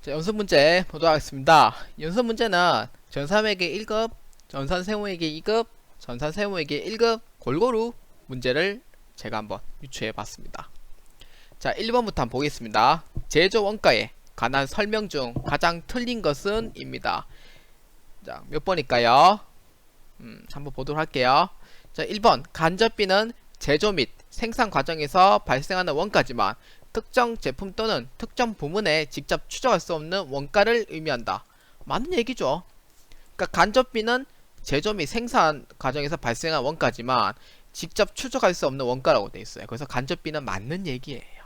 자, 연습 문제 보도록 하겠습니다. 연습 문제는 전산회계 1급, 전산세무회계 2급, 전산세무회계 1급 골고루 문제를 제가 한번 유추해 봤습니다. 자, 1번부터 한번 보겠습니다. 제조 원가에 관한 설명 중 가장 틀린 것은 입니다. 자, 몇 번일까요? 한번 보도록 할게요. 자, 1번 간접비는 제조 및 생산 과정에서 발생하는 원가지만 특정 제품 또는 특정 부문에 직접 추적할 수 없는 원가를 의미한다. 맞는 얘기죠. 그러니까 간접비는 제조 및 생산 과정에서 발생한 원가지만 직접 추적할 수 없는 원가라고 되어 있어요. 그래서 간접비는 맞는 얘기예요.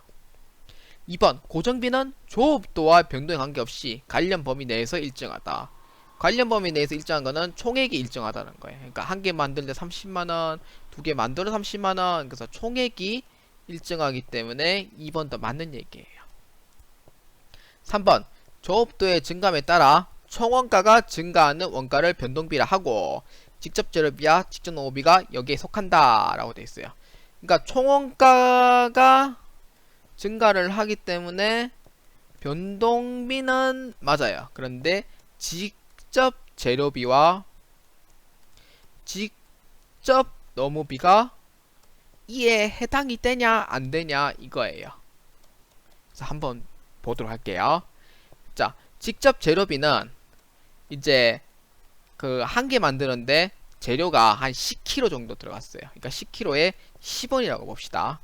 2번 고정비는 조업도와 변동에 관계없이 관련 범위 내에서 일정하다. 관련 범위 내에서 일정한 거는 총액이 일정하다는 거예요. 그러니까 한 개 만들 때 30만원, 두 개 만들어 30만원, 그래서 총액이 일정하기 때문에 2번도 맞는 얘기예요. 3번 조업도의 증감에 따라 총원가가 증가하는 원가를 변동비라 하고 직접 재료비와 직접 농업비가 여기에 속한다 라고 되어 있어요. 그러니까 총원가가 증가를 하기 때문에 변동비는 맞아요. 그런데 직접 재료비와 직접 농업비가 이에 해당이 되냐 안 되냐 이거예요. 그래서 한번 보도록 할게요. 자, 직접 재료비는 이제 그 한 개 만드는데 재료가 한 10kg 정도 들어갔어요. 그러니까 10kg에 10원이라고 봅시다.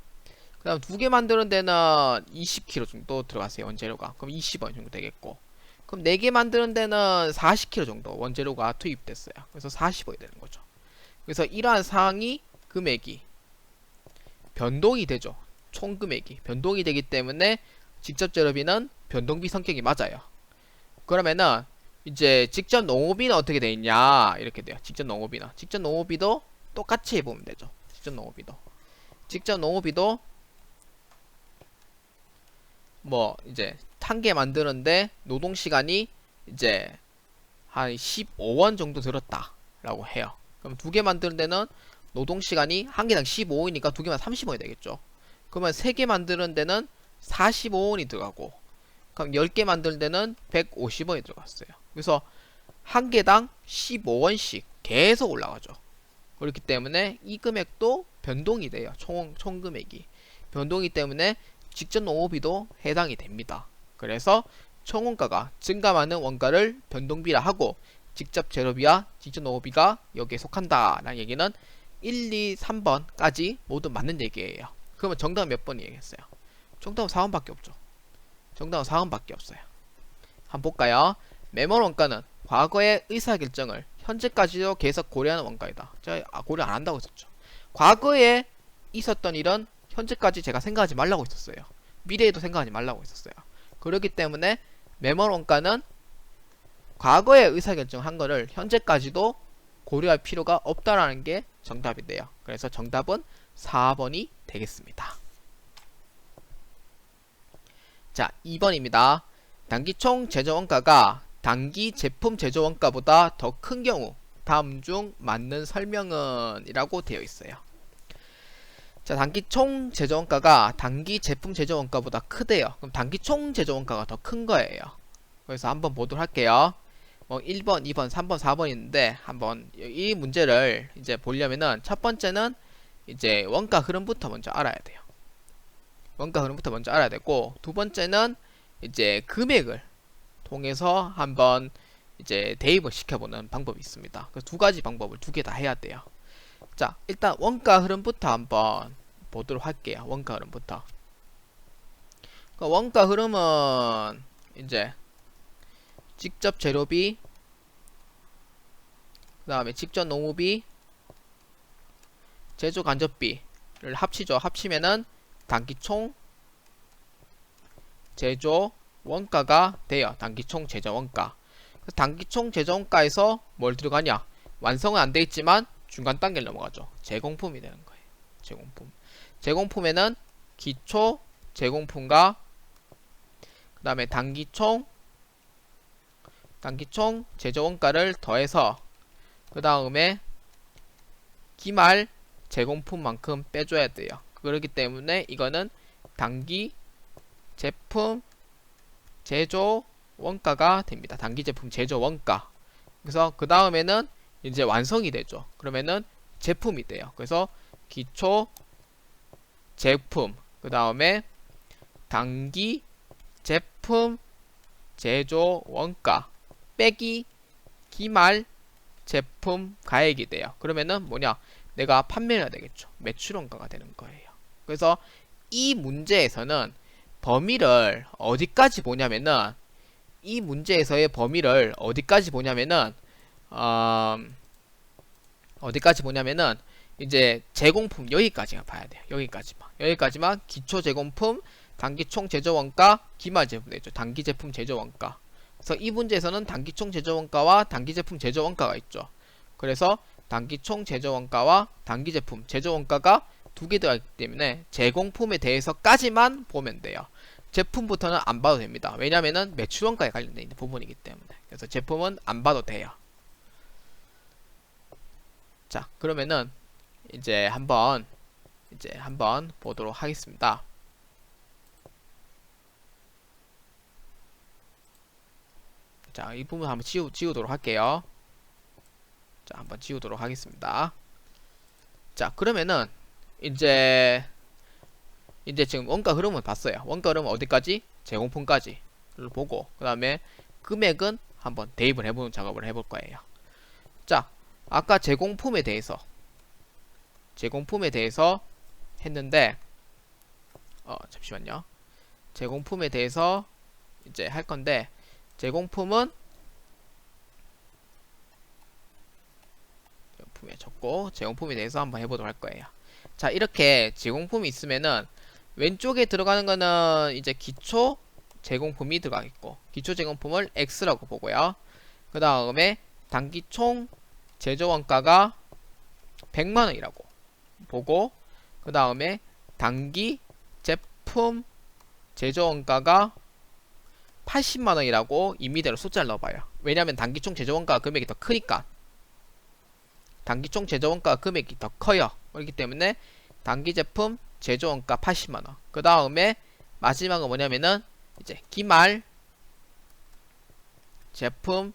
그 다음 두 개 만드는 데는 20kg 정도 들어갔어요. 원재료가. 그럼 20원 정도 되겠고, 그럼 네 개 만드는 데는 40kg 정도 원재료가 투입됐어요. 그래서 40원이 되는 거죠. 그래서 이러한 상황이 금액이 변동이 되죠. 총 금액이 변동이 되기 때문에 직접 재료비는 변동비 성격이 맞아요. 그러면은 이제 직접 농업비는 어떻게 돼 있냐 이렇게 돼요. 직접 농업비도 똑같이 해보면 되죠. 직접 농업비도 뭐 이제 한 개 만드는데 노동 시간이 이제 한 15원 정도 들었다 라고 해요. 그럼 두 개 만드는 데는 노동 시간이 한 개당 15원이니까 두 개만 30원이 되겠죠. 그러면 세 개 만드는 데는 45원이 들어가고, 그럼 10개 만드는 데는 150원이 들어갔어요. 그래서 한 개당 15원씩 계속 올라가죠. 그렇기 때문에 이 금액도 변동이 돼요. 총 금액이 변동이 때문에 직접 농업비도 해당이 됩니다. 그래서 총원가가 증감하는 원가를 변동비라 하고 직접 재료비와 직접 농업비가 여기에 속한다 라는 얘기는 1, 2, 3번까지 모두 맞는 얘기예요. 그러면 정답은 몇 번이 얘기했어요? 정답은 4번밖에 없죠. 정답은 4번밖에 없어요. 한번 볼까요? 매몰 원가는 과거의 의사결정을 현재까지도 계속 고려하는 원가이다. 제가 고려 안 한다고 했었죠. 과거에 있었던 일은 현재까지 제가 생각하지 말라고 했었어요. 미래에도 생각하지 말라고 했었어요. 그렇기 때문에 매몰 원가는 과거에 의사결정한 거를 현재까지도 고려할 필요가 없다라는 게 정답인데요. 그래서 정답은 4번이 되겠습니다. 자, 2번입니다. 단기 총 제조 원가가 단기 제품 제조 원가보다 더 큰 경우 다음 중 맞는 설명은 이라고 되어 있어요. 자, 단기 총 제조 원가가 단기 제품 제조 원가보다 크대요. 그럼 단기 총 제조 원가가 더 큰 거예요. 그래서 한번 보도록 할게요. 1번, 2번, 3번, 4번 있는데 한번 이 문제를 이제 보려면은 첫 번째는 이제 원가 흐름부터 먼저 알아야 돼요. 원가 흐름부터 먼저 알아야 되고, 두 번째는 이제 금액을 통해서 한번 이제 대입을 시켜보는 방법이 있습니다. 그 두 가지 방법을 두 개 다 해야 돼요. 자, 일단 원가 흐름부터 한번 보도록 할게요. 원가 흐름부터. 그 원가 흐름은 이제 직접 재료비, 그 다음에 직접 농업비, 제조 간접비를 합치죠. 합치면은 단기 총 제조 원가가 돼요. 단기 총 제조 원가. 단기 총 제조 원가에서 뭘 들어가냐? 완성은 안 돼 있지만 중간 단계를 넘어가죠. 제공품이 되는 거예요. 제공품에는 기초 제공품과 그 다음에 단기 총 제조 원가를 더해서 그 다음에 기말 제공품만큼 빼줘야 돼요. 그렇기 때문에 이거는 단기 제품 제조 원가가 됩니다. 단기 제품 제조 원가. 그래서 그 다음에는 이제 완성이 되죠. 그러면은 제품이 돼요. 그래서 기초 제품, 그 다음에 단기 제품 제조 원가 빼기 기말 제품 가액이 돼요. 그러면은 뭐냐? 내가 판매해야 되겠죠. 매출 원가가 되는 거예요. 그래서 이 문제에서는 범위를 어디까지 보냐면은 이 문제에서의 범위를 어디까지 보냐면은 어디까지 보냐면은 이제 제공품 여기까지만 봐야 돼요. 여기까지만 기초 제공품 단기 총 제조 원가 기말 제품 되죠. 단기 제품 제조 원가. 그래서 이 문제에서는 단기 총 제조 원가와 단기 제품 제조 원가가 있죠. 그래서 단기 총 제조 원가와 단기 제품 제조 원가가 두 개 들어가기 때문에 제공품에 대해서까지만 보면 돼요. 제품부터는 안 봐도 됩니다. 왜냐면은 매출 원가에 관련된 있는 부분이기 때문에. 그래서 제품은 안 봐도 돼요. 자, 그러면은 이제 한번 보도록 하겠습니다. 자, 이 부분 한번 지우도록 할게요. 자, 한번 지우도록 하겠습니다. 자, 그러면은 이제 지금 원가 흐름을 봤어요. 원가 흐름은 어디까지? 제공품까지 보고 그 다음에 금액은 한번 대입을 해보는 작업을 해볼 거예요. 자, 아까 제공품에 대해서 했는데 잠시만요. 제공품에 대해서 이제 할 건데 제공품은 제공품에 적고 제공품에 대해서 한번 해보도록 할 거예요. 자, 이렇게 제공품이 있으면은 왼쪽에 들어가는 거는 이제 기초 제공품이 들어가겠고 기초 제공품을 X라고 보고요. 그 다음에 단기 총 제조 원가가 100만원이라고 보고 그 다음에 단기 제품 제조 원가가 80만원이라고 임의대로 숫자를 넣어봐요. 왜냐면 단기 총 제조 원가 금액이 더 크니까. 단기 총 제조 원가 금액이 더 커요. 그렇기 때문에 단기 제품 제조 원가 80만원. 그 다음에 마지막은 뭐냐면은 이제 기말 제품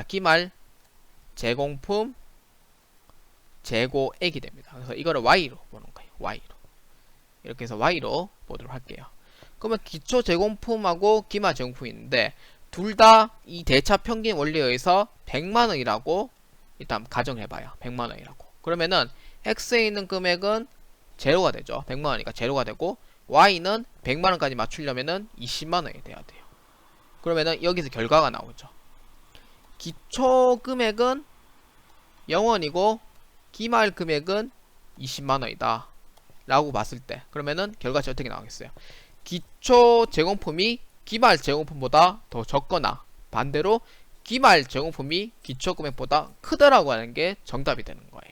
기말 제공품 재고액이 됩니다. 그래서 이거를 Y로 보는 거예요. Y로. 이렇게 해서 Y로 보도록 할게요. 그러면 기초 제공품하고 기말 제공품이 있는데 둘 다 이 대차 평균 원리에 의해서 100만원이라고 일단 가정해봐요. 100만원이라고. 그러면은 X에 있는 금액은 제로가 되죠. 100만원이니까 제로가 되고 Y는 100만원까지 맞추려면은 20만원이 돼야 돼요. 그러면은 여기서 결과가 나오죠. 기초 금액은 0원이고 기말 금액은 20만원이다 라고 봤을 때 그러면은 결과치 어떻게 나오겠어요? 기초 제공품이 기말 제공품보다 더 적거나 반대로 기말 제공품이 기초 금액보다 크다라고 하는 게 정답이 되는 거예요.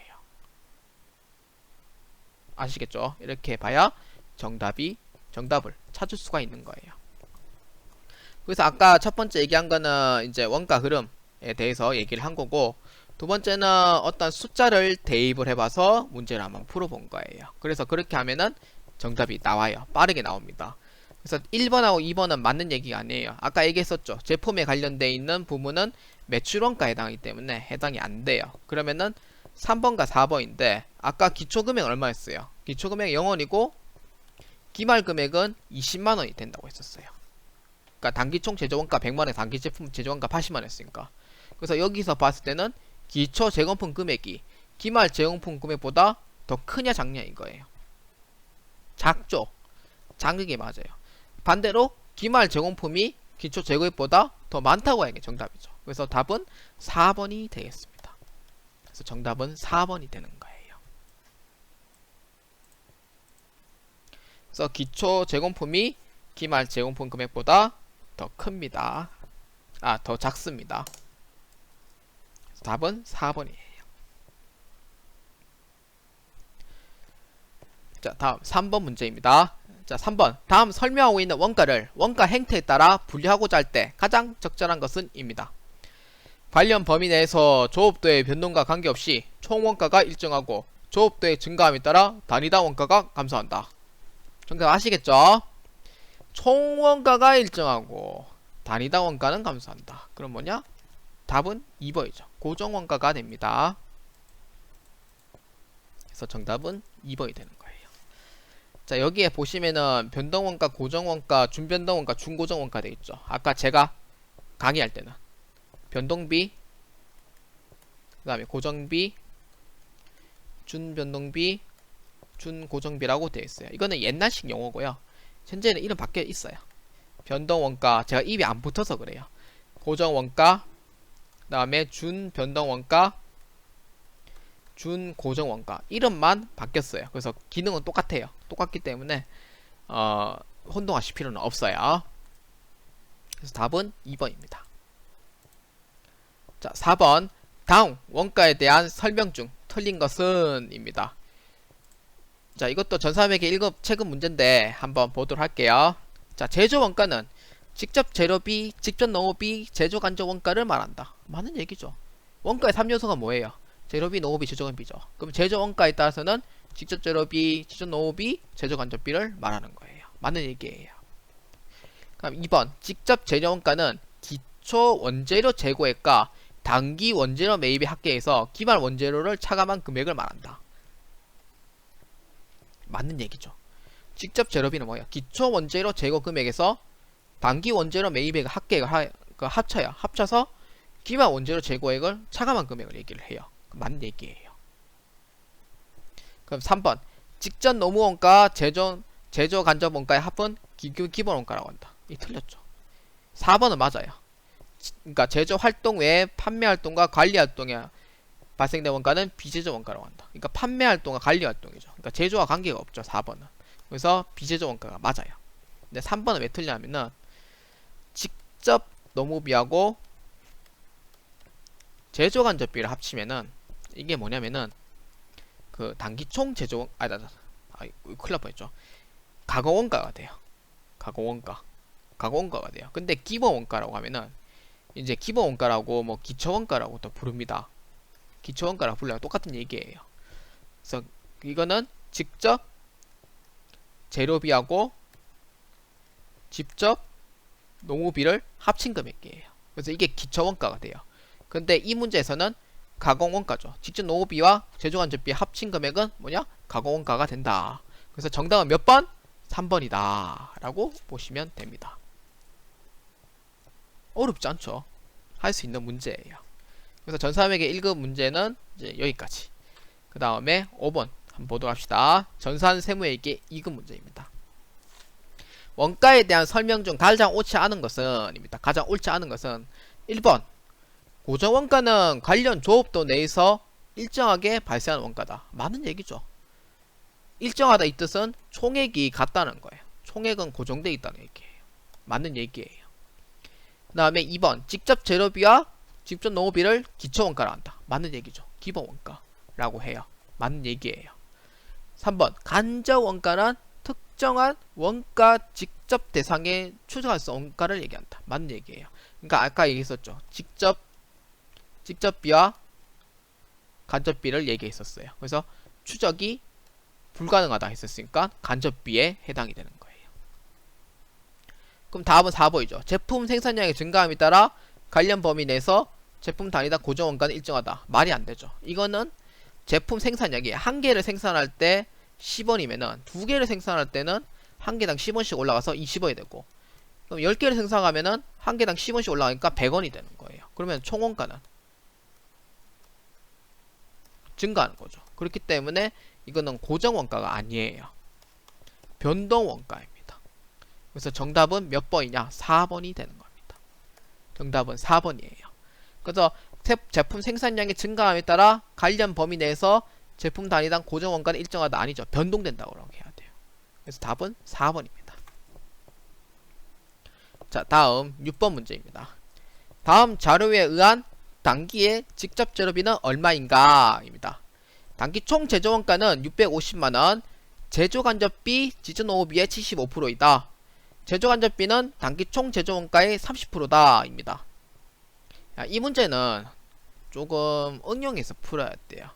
아시겠죠? 이렇게 봐야 정답을 찾을 수가 있는 거예요. 그래서 아까 첫 번째 얘기한 거는 이제 원가 흐름에 대해서 얘기를 한 거고 두 번째는 어떤 숫자를 대입을 해봐서 문제를 한번 풀어본 거예요. 그래서 그렇게 하면은 정답이 나와요. 빠르게 나옵니다. 그래서 1번하고 2번은 맞는 얘기가 아니에요. 아까 얘기했었죠. 제품에 관련되어 있는 부분은 매출원가에 해당하기 때문에 해당이 안 돼요. 그러면은 3번과 4번인데 아까 기초금액 얼마였어요? 기초금액 0원이고 기말금액은 20만원이 된다고 했었어요. 그러니까 단기총 제조원가 100만원, 단기제품 제조원가 80만원이었으니까. 그래서 여기서 봤을 때는 기초 제공품 금액이 기말 제공품 금액보다 더 크냐 작냐 이거예요. 작죠. 작은 게 맞아요. 반대로 기말 제공품이 기초 제공액보다 더 많다고 하는 게 정답이죠. 그래서 답은 4번이 되겠습니다. 그래서 정답은 4번이 되는 거예요. 그래서 기초 제공품이 기말 제공품 금액보다 더 큽니다. 더 작습니다. 그래서 답은 4번이에요. 자, 다음 3번 문제입니다. 자, 3번. 다음 설명하고 있는 원가를 원가 행태에 따라 분류하고자 할 때 가장 적절한 것은 입니다. 관련 범위 내에서 조업도의 변동과 관계없이 총 원가가 일정하고 조업도의 증가함에 따라 단위당 원가가 감소한다. 정답 아시겠죠? 총 원가가 일정하고 단위당 원가는 감소한다. 그럼 뭐냐? 답은 2번이죠. 고정원가가 됩니다. 그래서 정답은 2번이 되는 거예요. 자, 여기에 보시면은 변동원가, 고정원가, 준변동원가, 준고정원가 되어있죠. 아까 제가 강의할 때는 변동비, 그 다음에 고정비, 준변동비, 준고정비라고 되어있어요. 이거는 옛날식 용어고요. 현재는 이름 바뀌어 있어요. 변동원가, 제가 입이 안 붙어서 그래요. 고정원가, 그 다음에 준변동원가, 준고정원가, 이름만 바뀌었어요. 그래서 기능은 똑같아요. 똑같기 때문에 혼동하실 필요는 없어요. 그래서 답은 2번입니다. 자, 4번 다음 원가에 대한 설명 중 틀린 것은 입니다. 자, 이것도 전300의 1급 최근 문제인데 한번 보도록 할게요. 자, 제조 원가는 직접 재료비, 직접 농업비, 제조 간접 원가를 말한다. 맞는 얘기죠. 원가의 3요소가 뭐예요? 재료비, 농업비, 제조간비죠. 그럼 제조 원가에 따라서는 직접 재료비, 직접 농업비, 제조 간접비를 말하는 거예요. 맞는 얘기예요. 그럼 2번 직접 재료 원가는 기초 원재료 재고액과 단기 원재료 매입의 합계에서 기말 원재료를 차감한 금액을 말한다. 맞는 얘기죠. 직접 재료비는 뭐예요? 기초 원재료 재고 금액에서 단기 원재료 매입액 합계액을 합쳐요. 합쳐서 기말 원재료 재고액을 차감한 금액을 얘기를 해요. 맞는 얘기예요. 그럼 3번 직접 노무 원가, 제조 간접 원가의 합은 기본 원가라고 한다. 이 틀렸죠. 4번은 맞아요. 그러니까 제조 활동 외에 판매 활동과 관리 활동에 발생된 원가는 비제조 원가라고 한다. 그러니까 판매 활동과 관리 활동이죠. 그러니까 제조와 관계가 없죠. 4번은. 그래서 비제조 원가가 맞아요. 근데 3번은 왜 틀리냐면은 직접 노무비하고 제조 간접비를 합치면은 이게 뭐냐면은 그 단기 총 제조 큰일 날 뻔했죠. 가공원가가 돼요. 가공원가가 돼요. 근데 기본 원가라고 하면은 이제 기본 원가라고 뭐 기초 원가라고 또 부릅니다. 기초 원가라고 불러요. 똑같은 얘기예요. 그래서 이거는 직접 재료비하고 직접 농우비를 합친 금액이에요. 그래서 이게 기초 원가가 돼요. 근데 이 문제에서는 가공원가죠. 직접 농우비와 제조간접비 합친 금액은 뭐냐? 가공원가가 된다. 그래서 정답은 몇 번? 3번이다 라고 보시면 됩니다. 어렵지 않죠? 할 수 있는 문제예요. 그래서 전300의 1급 문제는 이제 여기까지. 그 다음에 5번 한번 보도록 합시다. 전산 세무회계 2급 문제입니다. 원가에 대한 설명 중 가장 옳지 않은 것은 입니다. 가장 옳지 않은 것은 1번 고정원가는 관련 조업도 내에서 일정하게 발생하는 원가다. 맞는 얘기죠. 일정하다 이 뜻은 총액이 같다는 거예요. 총액은 고정되어 있다는 얘기예요. 맞는 얘기예요. 그 다음에 2번 직접 재료비와 직접 농업비를 기초원가라 한다. 맞는 얘기죠. 기본원가라고 해요. 맞는 얘기예요. 3번 간접원가는 특정한 원가 직접 대상에 추정할 수 없는 원가를 얘기한다. 맞는 얘기예요. 그러니까 아까 얘기했었죠. 직접비와 간접비를 얘기했었어요. 그래서 추적이 불가능하다 했었으니까 간접비에 해당이 되는 거예요. 그럼 다음은 4번이죠. 제품 생산량의 증가함에 따라 관련 범위 내에서 제품 단위당 고정원가는 일정하다. 말이 안 되죠. 이거는 제품 생산량이 한 개를 생산할 때 10원이면은 두 개를 생산할 때는 한 개당 10원씩 올라가서 20원이 되고, 그럼 10개를 생산하면은 한 개당 10원씩 올라가니까 100원이 되는 거예요. 그러면 총원가는 증가하는 거죠. 그렇기 때문에 이거는 고정원가가 아니에요. 변동원가입니다. 그래서 정답은 몇 번이냐? 4번이 되는 겁니다. 정답은 4번이에요. 그래서 제품 생산량의 증가함에 따라 관련 범위 내에서 제품 단위당 고정원가는 일정하다 아니죠. 변동된다고 해야 돼요. 그래서 답은 4번입니다. 자, 다음 6번 문제입니다. 다음 자료에 의한 단기의 직접 재료비는 얼마인가? 입니다. 단기 총 제조원가는 650만원, 제조간접비, 지주노후비의 75%이다. 제조간접비는 단기 총 제조원가의 30%다. 입니다. 이 문제는 조금 응용해서 풀어야 돼요.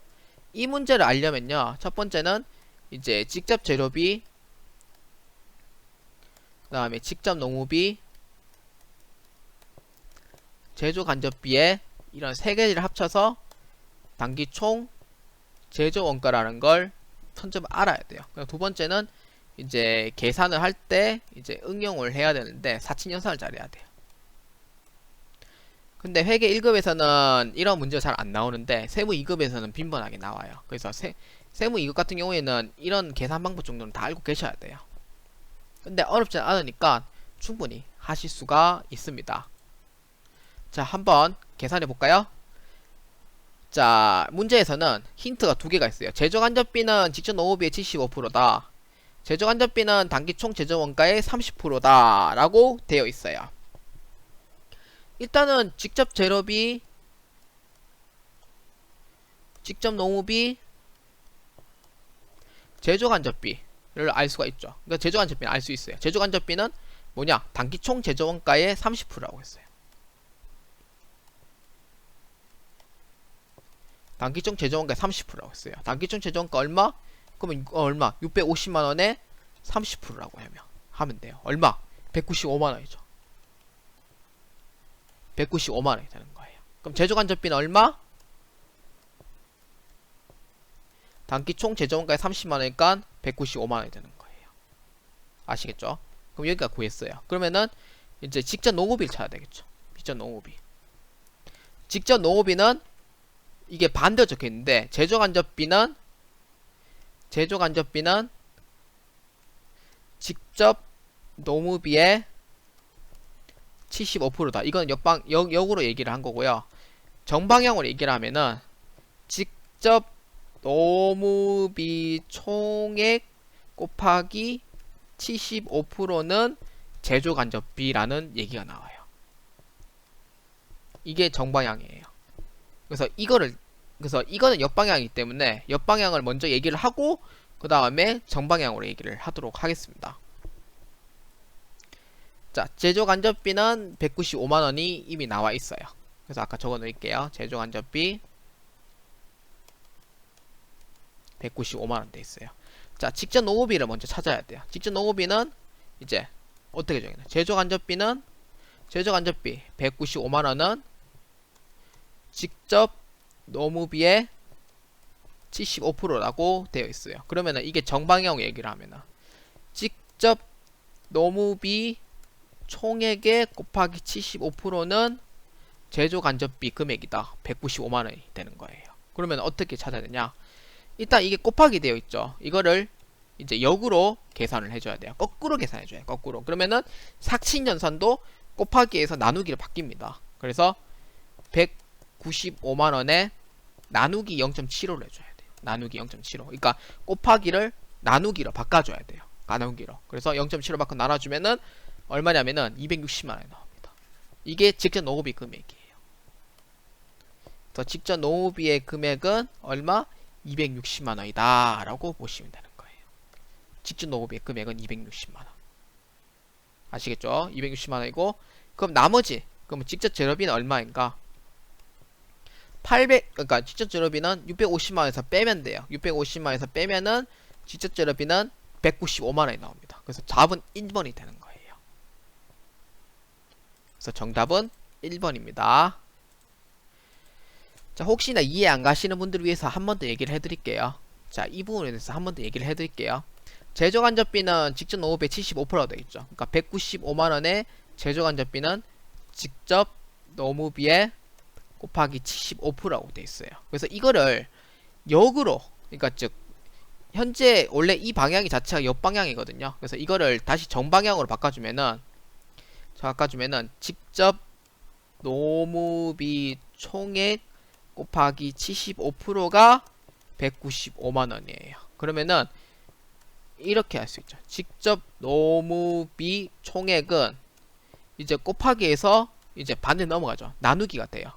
이 문제를 알려면요, 첫 번째는 이제 직접 재료비, 그 다음에 직접 농후비, 제조 간접비에 이런 세 개를 합쳐서 단기 총 제조 원가라는 걸 먼저 알아야 돼요. 그리고 두 번째는 이제 계산을 할 때 이제 응용을 해야 되는데 사칙연산을 잘해야 돼요. 근데 회계 1급에서는 이런 문제가 잘 안 나오는데 세무 2급에서는 빈번하게 나와요. 그래서 세무 2급 같은 경우에는 이런 계산 방법 정도는 다 알고 계셔야 돼요. 근데 어렵지 않으니까 충분히 하실 수가 있습니다. 자, 한번 계산해 볼까요? 자, 문제에서는 힌트가 두 개가 있어요. 제조간접비는 직접 농업비의 75%다. 제조간접비는 단기 총 제조 원가의 30%다 라고 되어 있어요. 일단은 직접 재료비, 직접 농업비, 제조간접비를 알 수가 있죠. 그러니까 제조간접비는 알 수 있어요. 제조간접비는 뭐냐? 단기 총 제조 원가의 30%라고 했어요. 단기총 제조원가 30%라고 했어요. 단기총 제조원가 얼마? 그러면 얼마? 650만원에 30%라고 하면 돼요. 얼마? 195만원이죠. 195만원이 되는 거예요. 그럼 제조간접비는 얼마? 단기총 제조원가에 30만원이니까 195만원이 되는 거예요. 아시겠죠? 그럼 여기가 구했어요. 그러면은 이제 직접 농업비를 찾아야 되겠죠. 직접 농업비. 직접 농업비는 이게 반대로 적혀있는데 제조간접비는 직접 농업비의 75%다. 이건 역으로 얘기를 한 거고요. 정방향으로 얘기를 하면은 직접 농업비 총액 곱하기 75%는 제조간접비라는 얘기가 나와요. 이게 정방향이에요. 그래서 이거는 역방향이기 때문에 역방향을 먼저 얘기를 하고 그 다음에 정방향으로 얘기를 하도록 하겠습니다. 자, 제조간접비는 195만원이 이미 나와 있어요. 그래서 아까 적어 놓을게요. 제조간접비 195만원 돼 있어요. 자, 직접 농업비를 먼저 찾아야 돼요. 직접 농업비는 이제 어떻게 정해요? 제조간접비 195만원은 직접 농업비의 75%라고 되어 있어요. 그러면은 이게 정방향으로 얘기를 하면은 직접 농업비 총액의 곱하기 75%는 제조간접비 금액이다. 195만원이 되는 거예요. 그러면 어떻게 찾아야 되냐? 일단 이게 곱하기 되어 있죠. 이거를 이제 역으로 계산을 해줘야 돼요. 거꾸로 계산해줘요. 거꾸로. 그러면은 사칙연산도 곱하기에서 나누기로 바뀝니다. 그래서 195만원에 나누기 0.75를 해줘야 돼요. 나누기 0.75. 그러니까 곱하기를 나누기로 바꿔줘야 돼요. 나누기로. 그래서 0.75 바꿔 나눠주면은 얼마냐면은 260만원이 나옵니다. 이게 직접 농업비 금액이에요. 그래서 직접 농업비의 금액은 얼마? 260만원이다 라고 보시면 되는 거예요. 직접 농업비의 금액은 260만원. 아시겠죠? 260만원이고 그럼 나머지 그럼 직접 재료비는 얼마인가? 그러니까 직접 재료비는 650만원에서 빼면 돼요. 650만원에서 빼면은 직접 재료비는 195만원이 나옵니다. 그래서 답은 1번이 되는 거예요. 그래서 정답은 1번입니다. 자, 혹시나 이해 안 가시는 분들을 위해서 한 번 더 얘기를 해드릴게요. 자, 이 부분에 대해서 한 번 더 얘기를 해드릴게요. 제조간접비는 직접 농업비의 75%가 되겠죠. 그러니까 195만원의 제조간접비는 직접 농업비의 곱하기 75%라고 되어 있어요. 그래서 이거를 역으로, 그러니까 즉 현재 원래 이 방향이 자체가 역방향이거든요. 그래서 이거를 다시 정방향으로 바꿔주면은 직접 농업비 총액 곱하기 75%가 195만원이에요. 그러면은 이렇게 할 수 있죠. 직접 농업비 총액은 이제 곱하기에서 이제 반대 넘어가죠. 나누기가 돼요.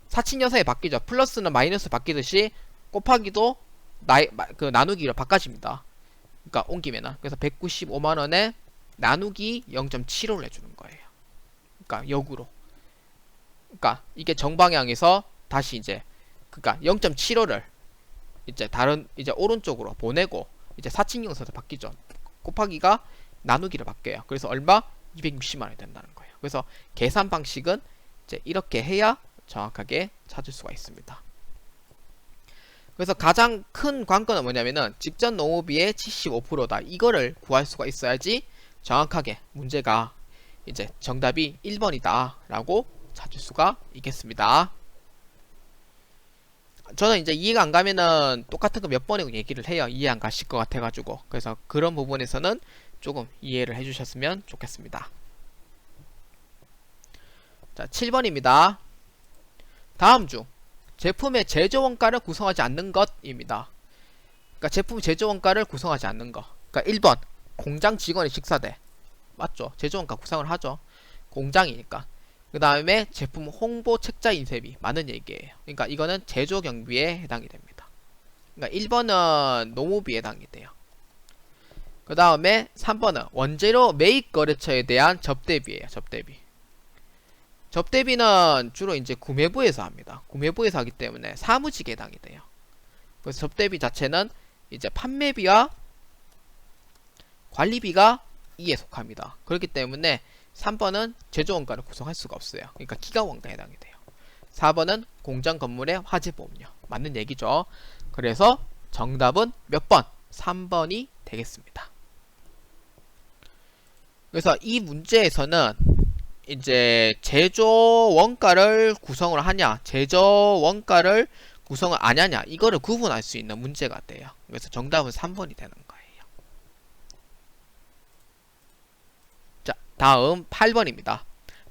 사칙연산이 바뀌죠. 플러스는 마이너스 바뀌듯이 곱하기도 나누기로 바꿔집니다. 그러니까 옮기면은. 그래서 195만원에 나누기 0.75를 해주는 거예요. 그러니까 역으로. 그러니까 이게 정방향에서 다시 이제 그러니까 0.75를 이제 다른 이제 오른쪽으로 보내고 이제 사칙연산으로 바뀌죠. 곱하기가 나누기로 바뀌어요. 그래서 얼마? 260만원이 된다는 거예요. 그래서 계산 방식은 이제 이렇게 해야 정확하게 찾을 수가 있습니다. 그래서 가장 큰 관건은 뭐냐면은 직전 농후비의 75%다. 이거를 구할 수가 있어야지 정확하게 문제가 이제 정답이 1번이다 라고 찾을 수가 있겠습니다. 저는 이제 이해가 안 가면은 똑같은 거 몇 번이고 얘기를 해요. 이해 안 가실 것 같아가지고. 그래서 그런 부분에서는 조금 이해를 해주셨으면 좋겠습니다. 자, 7번입니다. 다음 중 제품의 제조 원가를 구성하지 않는 것입니다. 그러니까 제품 제조 원가를 구성하지 않는 거. 그러니까 1번 공장 직원의 식사대. 맞죠? 제조 원가 구성을 하죠. 공장이니까. 그 다음에 제품 홍보 책자 인쇄비 많은 얘기예요. 그러니까 이거는 제조 경비에 해당이 됩니다. 그러니까 1번은 노무비에 해당이 돼요. 그 다음에 3번은 원재료 매입 거래처에 대한 접대비예요. 접대비. 접대비는 주로 이제 구매부에서 합니다. 구매부에서 하기 때문에 사무직에 해당이 돼요. 그래서 접대비 자체는 이제 판매비와 관리비가 이에 속합니다. 그렇기 때문에 3번은 제조원가를 구성할 수가 없어요. 그러니까 기가원가에 해당이 돼요. 4번은 공장 건물의 화재보험료. 맞는 얘기죠. 그래서 정답은 몇 번? 3번이 되겠습니다. 그래서 이 문제에서는 이제 제조원가를 구성을 하냐, 제조원가를 구성을 안 하냐, 이거를 구분할 수 있는 문제가 돼요. 그래서 정답은 3번이 되는 거예요. 자, 다음 8번입니다.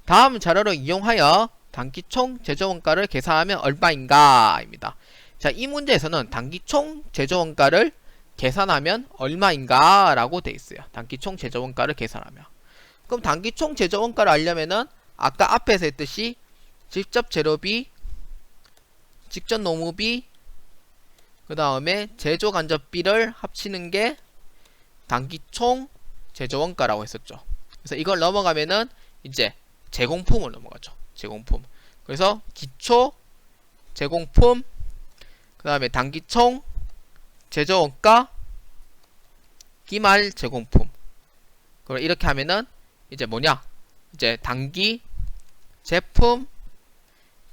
다음 자료를 이용하여 단기총 제조원가를 계산하면 얼마인가? 입니다. 자, 이 문제에서는 단기총 제조원가를 계산하면 얼마인가? 라고 되어 있어요. 단기총 제조원가를 계산하면. 그럼 단기총 제조원가를 알려면은 아까 앞에서 했듯이 직접 재료비, 직전 노무비, 그 다음에 제조 간접비를 합치는 게 단기총 제조원가라고 했었죠. 그래서 이걸 넘어가면은 이제 제공품을 넘어가죠. 제공품. 그래서 기초 제공품, 그 다음에 단기총 제조원가, 기말 제공품. 그럼 이렇게 하면은 이제 뭐냐? 이제 단기 제품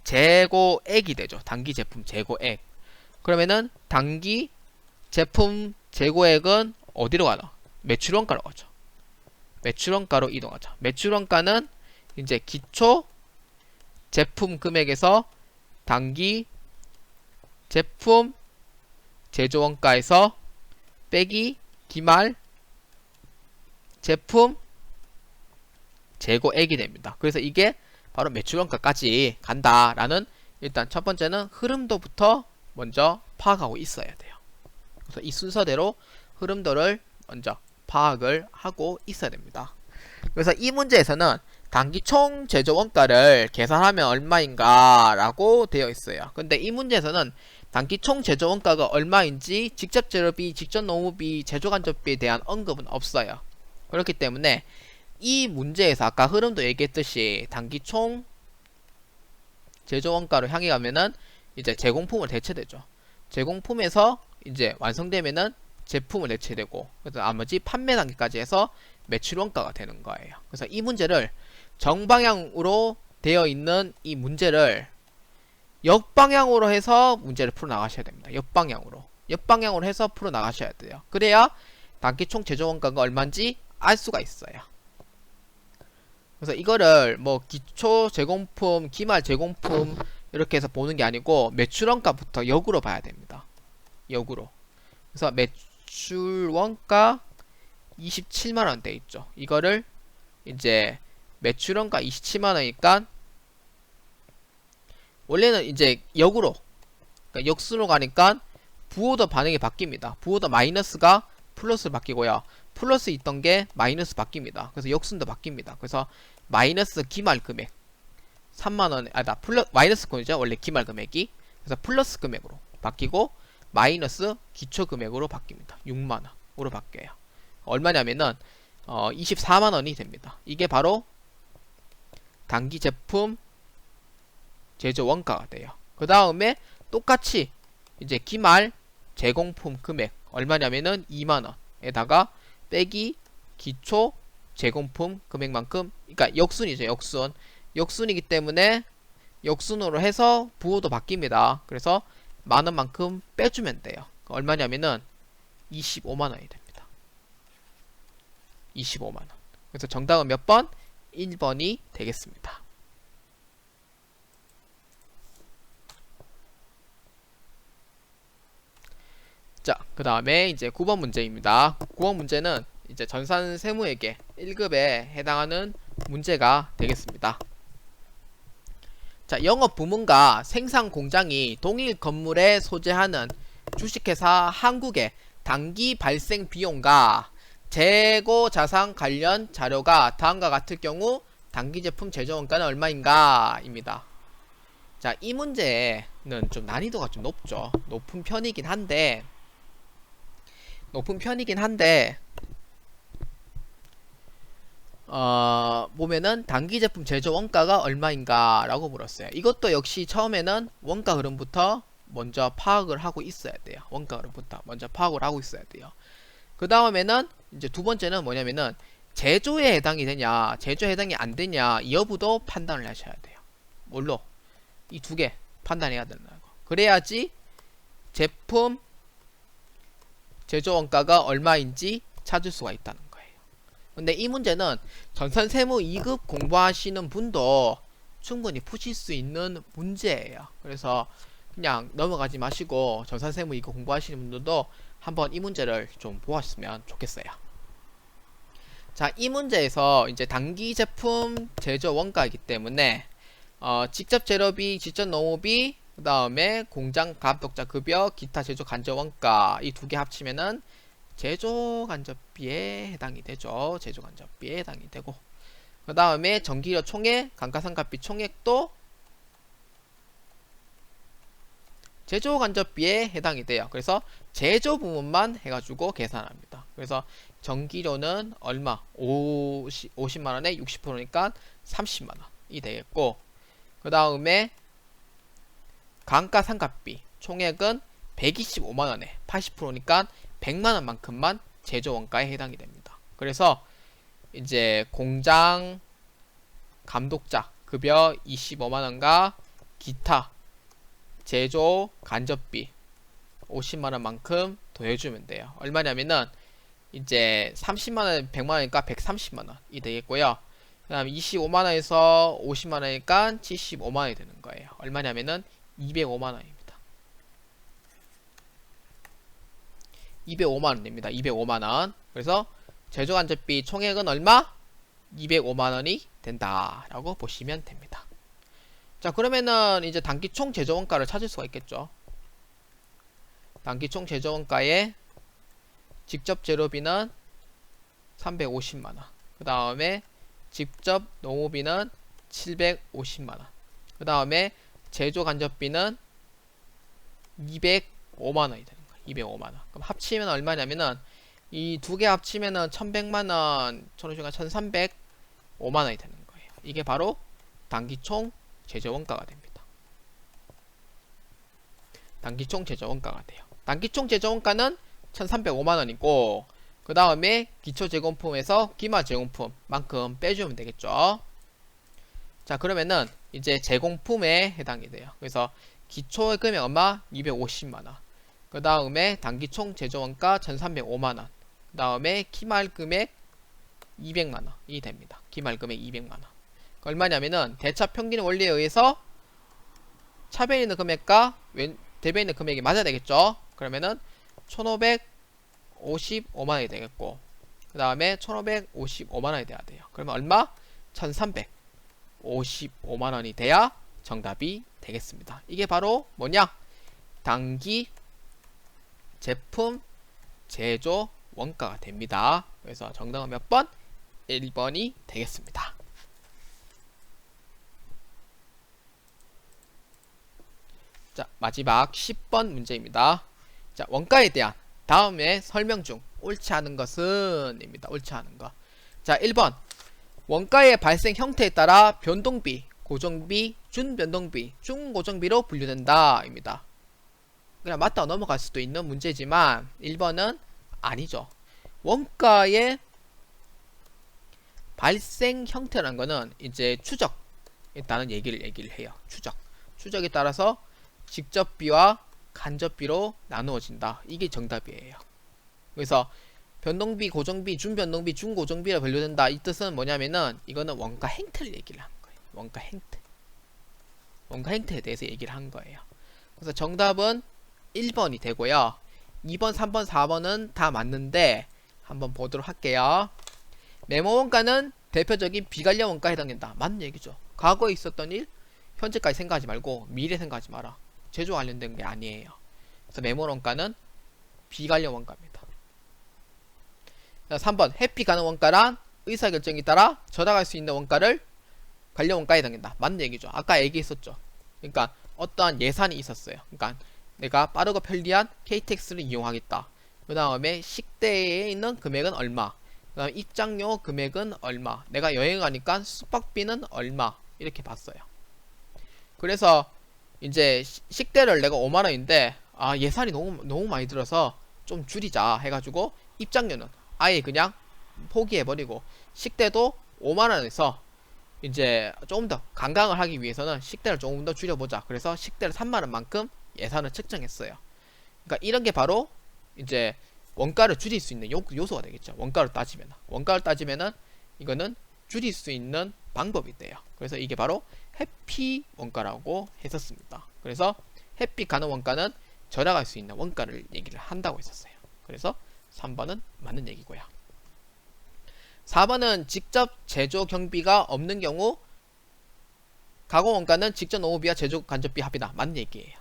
재고액이 되죠. 단기 제품 재고액. 그러면은 단기 제품 재고액은 어디로 가나? 매출원가로 가죠. 매출원가로 이동하죠. 매출원가는 이제 기초 제품 금액에서 단기 제품 제조원가에서 빼기 기말 제품 재고액이 됩니다. 그래서 이게 바로 매출원가까지 간다라는, 일단 첫 번째는 흐름도부터 먼저 파악하고 있어야 돼요. 그래서 이 순서대로 흐름도를 먼저 파악을 하고 있어야 됩니다. 그래서 이 문제에서는 단기 총 제조원가를 계산하면 얼마인가 라고 되어 있어요. 근데 이 문제에서는 단기 총 제조원가가 얼마인지 직접 재료비, 직전 노무비, 제조간접비에 대한 언급은 없어요. 그렇기 때문에 이 문제에서 아까 흐름도 얘기했듯이 단기 총 제조원가로 향해 가면은 이제 제공품을 대체되죠. 제공품에서 이제 완성되면은 제품을 대체되고, 그래서 나머지 판매 단계까지 해서 매출원가가 되는 거예요. 그래서 이 문제를 정방향으로 되어 있는 이 문제를 역방향으로 해서 문제를 풀어 나가셔야 됩니다. 역방향으로 해서 풀어 나가셔야 돼요. 그래야 단기 총 제조원가가 얼마인지 알 수가 있어요. 그래서 이거를 뭐 기초 제공품, 기말 제공품 이렇게 해서 보는 게 아니고 매출원가부터 역으로 봐야 됩니다. 역으로. 그래서 매출원가 27만원 돼 있죠. 이거를 이제 매출원가 27만원이니까 원래는 이제 역으로, 그러니까 역수로 가니까 부오더 반응이 바뀝니다. 부오더 마이너스가 플러스로 바뀌고요. 플러스 있던 게 마이너스 바뀝니다. 그래서 역순도 바뀝니다. 그래서 마이너스 기말 금액 3만원, 마이너스 금액이죠. 원래 기말 금액이. 그래서 플러스 금액으로 바뀌고 마이너스 기초 금액으로 바뀝니다. 6만원으로 바뀌어요. 얼마냐면은 24만원이 됩니다. 이게 바로 단기 제품 제조 원가가 돼요. 그 다음에 똑같이 이제 기말 제공품 금액 얼마냐면은 2만원에다가 빼기 기초 제공품 금액만큼, 그러니까 역순이죠. 역순이기 때문에 역순으로 해서 부호도 바뀝니다. 그래서 많은 만큼 빼주면 돼요. 얼마냐면은 25만원이 됩니다. 25만원. 그래서 정답은 몇 번? 1번이 되겠습니다. 자, 그 다음에 이제 9번 문제입니다. 9번 문제는 이제 전산 세무회계 1급에 해당하는 문제가 되겠습니다. 자, 영업 부문과 생산 공장이 동일 건물에 소재하는 주식회사 한국의 단기 발생 비용과 재고 자산 관련 자료가 다음과 같을 경우 단기 제품 제조 원가는 얼마인가? 입니다. 자, 이 문제는 좀 난이도가 좀 높은 편이긴 한데 보면은 단기 제품 제조 원가가 얼마인가 라고 물었어요. 이것도 역시 처음에는 원가 흐름부터 먼저 파악을 하고 있어야 돼요. 원가 흐름부터 먼저 파악을 하고 있어야 돼요. 그 다음에는 이제 두 번째는 뭐냐면은 제조에 해당이 되냐, 제조에 해당이 안 되냐, 이 여부도 판단을 하셔야 돼요. 뭘로? 이 두 개 판단해야 된다고. 그래야지 제품 제조 원가가 얼마인지 찾을 수가 있다는 거예요. 근데 이 문제는 전산세무 2급 공부하시는 분도 충분히 푸실 수 있는 문제예요. 그래서 그냥 넘어가지 마시고 전산세무 2급 공부하시는 분들도 한번 이 문제를 좀 보았으면 좋겠어요. 자, 이 문제에서 이제 단기 제품 제조 원가이기 때문에 직접 재료비, 직접 농업비, 그 다음에 공장 감독자 급여, 기타 제조 간접 원가 이 두 개 합치면은 제조 간접비에 해당이 되죠. 제조 간접비에 해당이 되고, 그 다음에 전기료 총액, 감가상각비 총액도 제조 간접비에 해당이 돼요. 그래서 제조 부문만 해가지고 계산합니다. 그래서 전기료는 얼마? 50만원에 60%니까 30만원이 되겠고, 그 다음에 감가상각비 총액은 125만원에 80%니까 100만원만큼만 제조원가에 해당이 됩니다. 그래서 이제 공장 감독자 급여 25만원과 기타 제조 간접비 50만원만큼 더해주면 돼요. 얼마냐면은 이제 30만원 100만원이니까 130만원이 되겠고요. 그 다음에 25만원에서 50만원이니까 75만원이 되는 거예요. 얼마냐면은 205만원입니다. 205만원 됩니다. 205만원. 그래서 제조간접비 총액은 얼마? 205만원이 된다라고 보시면 됩니다. 자, 그러면은 이제 단기총 제조원가를 찾을 수가 있겠죠. 단기총 제조원가에 직접 재료비는 350만원, 그 다음에 직접 농업비는 750만원, 그 다음에 제조간접비는 205만원이 되는 거예요. 205만원. 그럼 합치면 얼마냐면은 이 두 개 합치면은 1100만원, 1305만원이 되는 거예요. 이게 바로 단기총 제조원가가 됩니다. 단기총 제조원가가 돼요. 단기총 제조원가는 1305만원이고, 그 다음에 기초제공품에서 기마제공품만큼 빼주면 되겠죠. 자, 그러면은 이제 제공품에 해당이 돼요. 그래서 기초의 금액 얼마? 250만원. 그 다음에 단기총 제조원가 1305만원. 그 다음에 기말금액 200만원이 됩니다. 기말금액 200만원. 얼마냐면은 대차 평균 원리에 의해서 차변 있는 금액과 대변 있는 금액이 맞아야 되겠죠. 그러면은 1555만원이 되겠고, 그 다음에 1555만원이 돼야 돼요. 그러면 얼마? 1355만원이 돼야 정답이 되겠습니다. 이게 바로 뭐냐? 단기 제품 제조 원가가 됩니다. 그래서 정답은 몇 번? 1번이 되겠습니다. 자, 마지막 10번 문제입니다. 자, 원가에 대한 다음에 설명 중 옳지 않은 것은 입니다. 옳지 않은 것. 자, 1번 원가의 발생 형태에 따라 변동비, 고정비, 준변동비, 중고정비로 분류된다 입니다. 그냥 맞다 넘어갈 수도 있는 문제지만 1번은 아니죠. 원가의 발생 형태라는 거는 이제 추적, 일단은 얘기를 해요. 추적에 따라서 직접비와 간접비로 나누어진다. 이게 정답이에요. 그래서 변동비, 고정비, 준변동비, 준고정비로 분류된다. 이 뜻은 뭐냐면은 이거는 원가 행태를 얘기를 하는 거예요. 원가 행태에 대해서 얘기를 한 거예요. 그래서 정답은 1번이 되고요. 2번, 3번, 4번은 다 맞는데 한번 보도록 할게요. 메모 원가는 대표적인 비관련 원가에 해당된다. 맞는 얘기죠. 과거에 있었던 일, 현재까지 생각하지 말고 미래 생각하지 마라. 제조 관련된 게 아니에요. 그래서 메모 원가는 비관련 원가입니다. 3번 회피 가능 원가란 의사결정에 따라 절약할 수 있는 원가를 관련 원가에 해당된다. 맞는 얘기죠. 아까 얘기했었죠. 그러니까 어떠한 예산이 있었어요. 그러니까 내가 빠르고 편리한 KTX를 이용하겠다. 그 다음에 식대에 있는 금액은 얼마, 그 다음에 입장료 금액은 얼마, 내가 여행 가니까 숙박비는 얼마, 이렇게 봤어요. 그래서 이제 식대를 내가 5만원인데 예산이 너무 많이 들어서 좀 줄이자 해가지고 입장료는 아예 그냥 포기해버리고 식대도 5만원에서 이제 조금 더 관광을 하기 위해서는 식대를 조금 더 줄여보자. 그래서 식대를 3만원만큼 예산을 책정했어요. 그러니까 이런 게 바로 이제 원가를 줄일 수 있는 요소가 되겠죠. 원가를 따지면은 이거는 줄일 수 있는 방법이 돼요. 그래서 이게 바로 회피 원가라고 했었습니다. 그래서 회피 가능 원가는 절약할 수 있는 원가를 얘기를 한다고 했었어요. 그래서 3번은 맞는 얘기고요. 4번은 직접 제조 경비가 없는 경우 가공 원가는 직접 노무비와 제조 간접비 합이다. 맞는 얘기예요.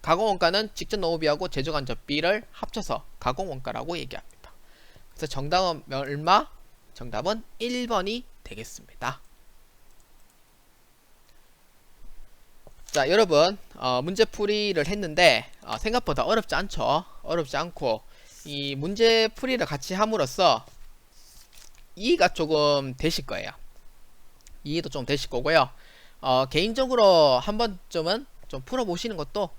가공 원가는 직접 노무비하고 제조 간접비를 합쳐서 가공 원가라고 얘기합니다. 그래서 정답은 얼마? 정답은 1번이 되겠습니다. 자, 여러분 문제풀이를 했는데 생각보다 어렵지 않죠. 어렵지 않고 이 문제풀이를 같이 함으로써 이해가 조금 되실 거예요. 이해도 좀 되실 거고요. 개인적으로 한 번쯤은 좀 풀어보시는 것도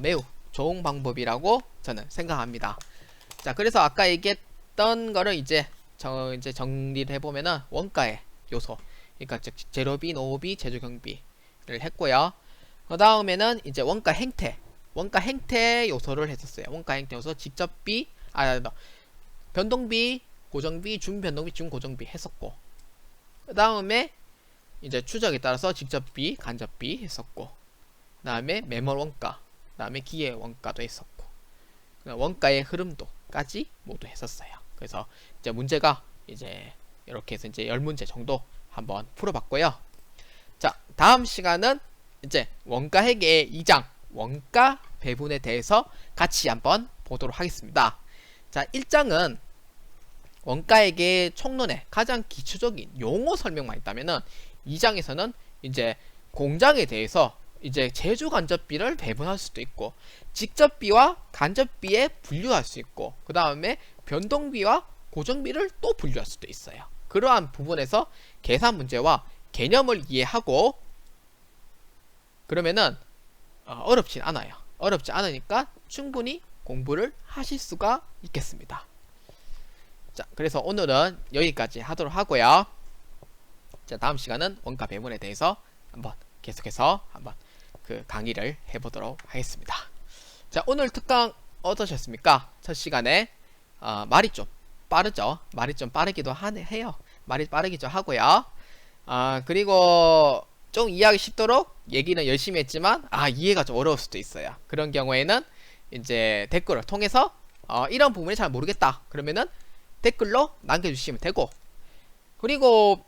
매우 좋은 방법이라고 저는 생각합니다. 자, 그래서 아까 얘기했던 거를 이제 정리를 해보면은 원가의 요소, 그러니까 즉 재료비, 노후비, 제조경비를 했고요. 그 다음에는 이제 원가 행태 요소를 했었어요. 원가 행태 요소 직접비, 변동비, 고정비, 준변동비, 준고정비 했었고, 그 다음에 이제 추적에 따라서 직접비, 간접비 했었고, 그 다음에 매몰 원가, 그 다음에 기회 원가도 했었고, 원가의 흐름도까지 모두 했었어요. 그래서 이제 문제가 이제 이렇게 해서 이제 10문제 정도 한번 풀어봤고요. 자, 다음 시간은 이제 원가회계의 2장 원가 배분에 대해서 같이 한번 보도록 하겠습니다. 자, 1장은 원가회계 총론의 가장 기초적인 용어 설명만 있다면은 2장에서는 이제 공장에 대해서 이제 제조 간접비를 배분할 수도 있고, 직접비와 간접비에 분류할 수 있고, 그 다음에 변동비와 고정비를 또 분류할 수도 있어요. 그러한 부분에서 계산 문제와 개념을 이해하고 그러면은 어렵진 않아요. 어렵지 않으니까 충분히 공부를 하실 수가 있겠습니다. 자, 그래서 오늘은 여기까지 하도록 하고요. 자, 다음 시간은 원가 배분에 대해서 한번 계속해서 한번 그 강의를 해보도록 하겠습니다. 자, 오늘 특강 어떠셨습니까? 첫 시간에 말이 좀 빠르죠. 말이 좀 빠르기도 해요. 말이 빠르기도 하고요. 그리고 좀 이해하기 쉽도록 얘기는 열심히 했지만 이해가 좀 어려울 수도 있어요. 그런 경우에는 이제 댓글을 통해서 이런 부분이 잘 모르겠다 그러면은 댓글로 남겨주시면 되고, 그리고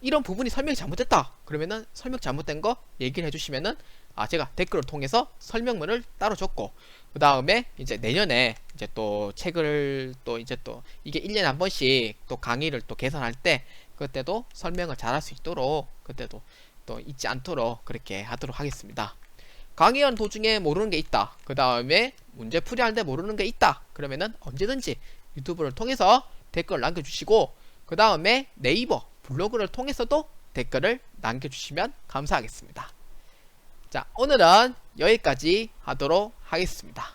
이런 부분이 설명이 잘못됐다 그러면은 설명 잘못된 거 얘기를 해주시면은 제가 댓글을 통해서 설명문을 따로 줬고, 그 다음에 이제 내년에 이제 또 책을 또 이제 또 이게 1년에 한 번씩 또 강의를 또 개선할 때 그때도 설명을 잘 할 수 있도록 그때도 또 잊지 않도록 그렇게 하도록 하겠습니다. 강의하는 도중에 모르는 게 있다, 그 다음에 문제 풀이하는데 모르는 게 있다 그러면은 언제든지 유튜브를 통해서 댓글을 남겨주시고, 그 다음에 네이버 블로그를 통해서도 댓글을 남겨주시면 감사하겠습니다. 자, 오늘은 여기까지 하도록 하겠습니다.